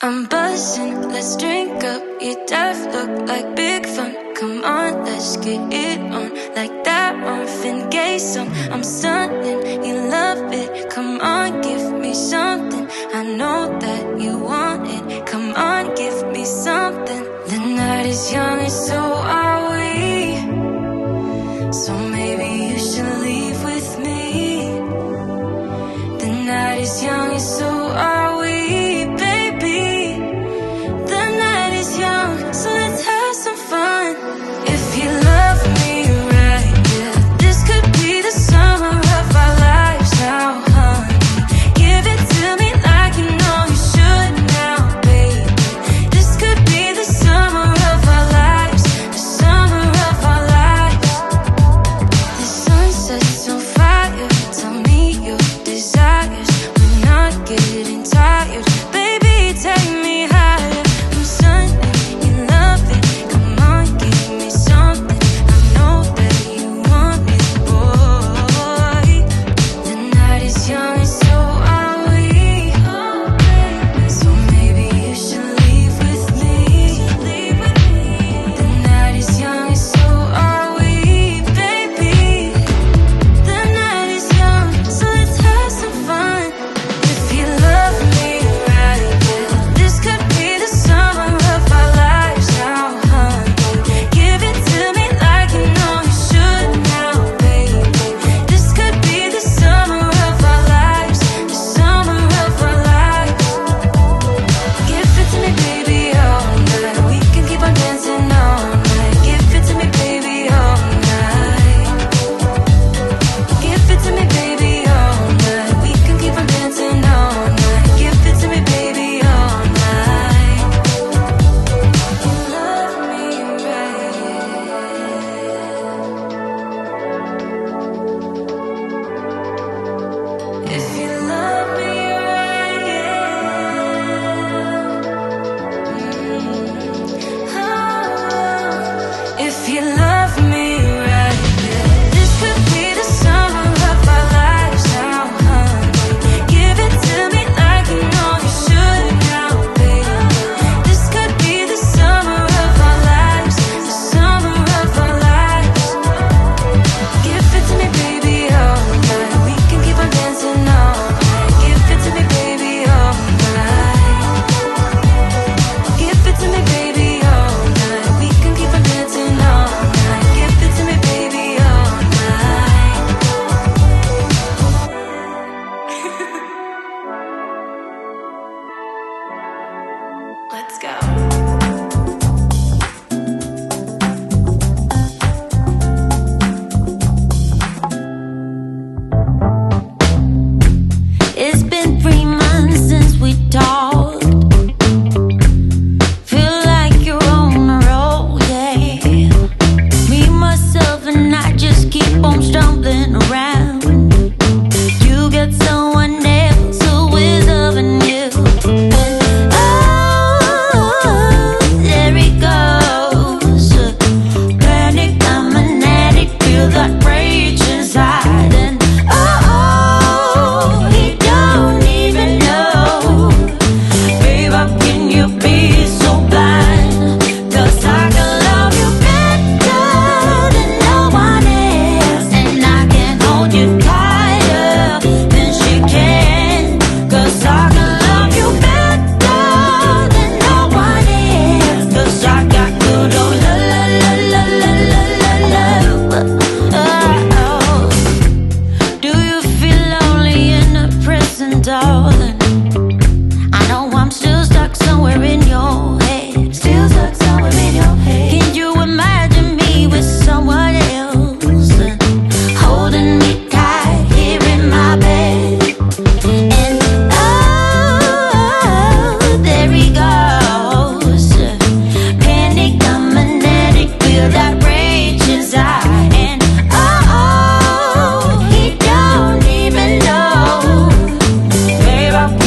I'm buzzing, let's drink up. Your death look like big fun. Come on, let's get it on. Like that Marvin Gaye song. I'm stunning, you love it. Come on, give me something. I know that you want it. Come on, give me something. The night is young and so are we. So maybe you should leave with me. The night is young and so are we. So let's have some fun. If you love me right, yeah, this could be the summer of our lives now, honey. Give it to me like you know you should now, baby. This could be the summer of our lives, the summer of our lives. The sun sets on fire, tell me your desires. We're not getting tired, baby, take me higher. I'm sunny.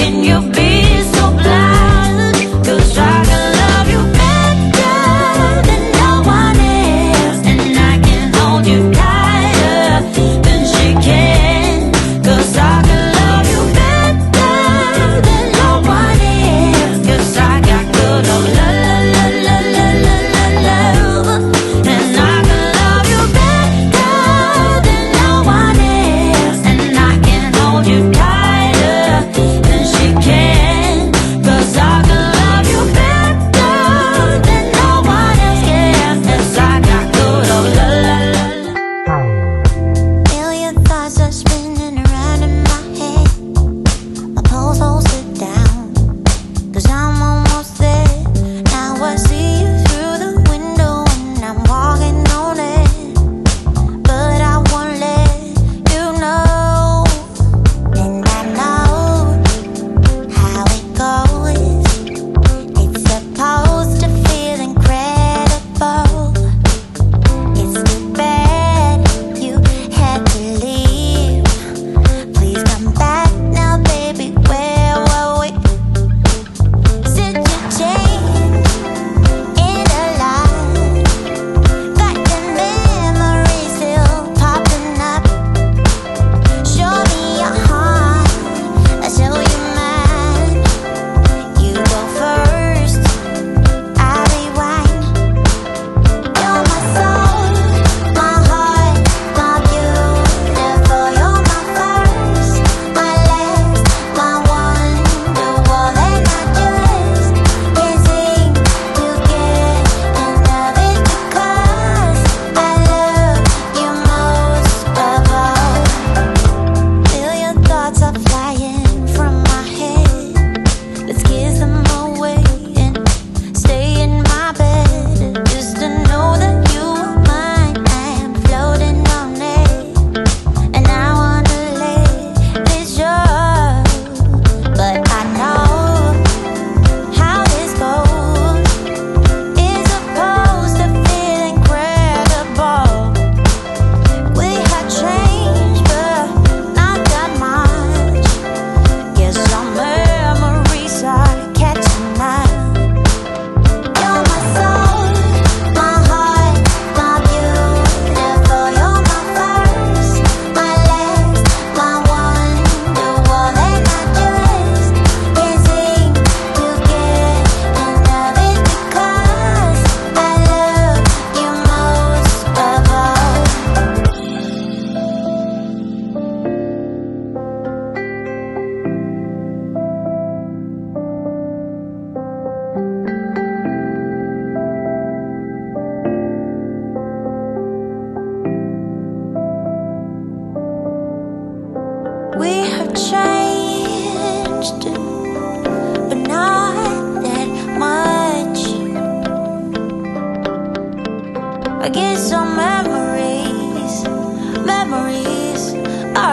Can you be so blind? 'Cause I can love you better.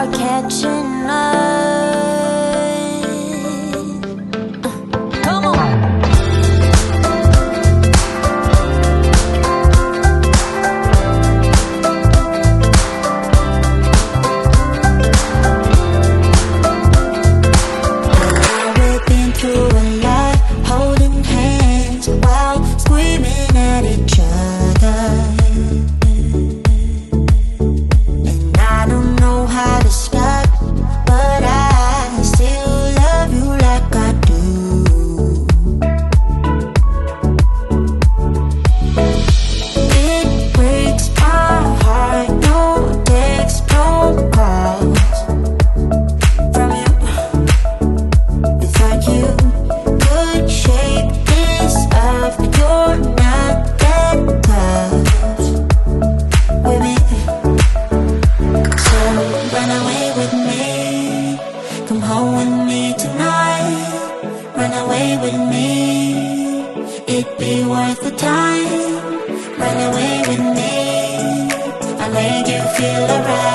start catching up. Come on. We've been through a lot, holding hands while screaming at each other. And I don't know how to stop, but I still love you like I do. It breaks my heart, no text, no calls from you. Without you, could shake this up. You're not that tough with me. So run away with me, come home with me tonight. Run away with me, it'd be worth the time. Run away with me, I'll make you feel alright.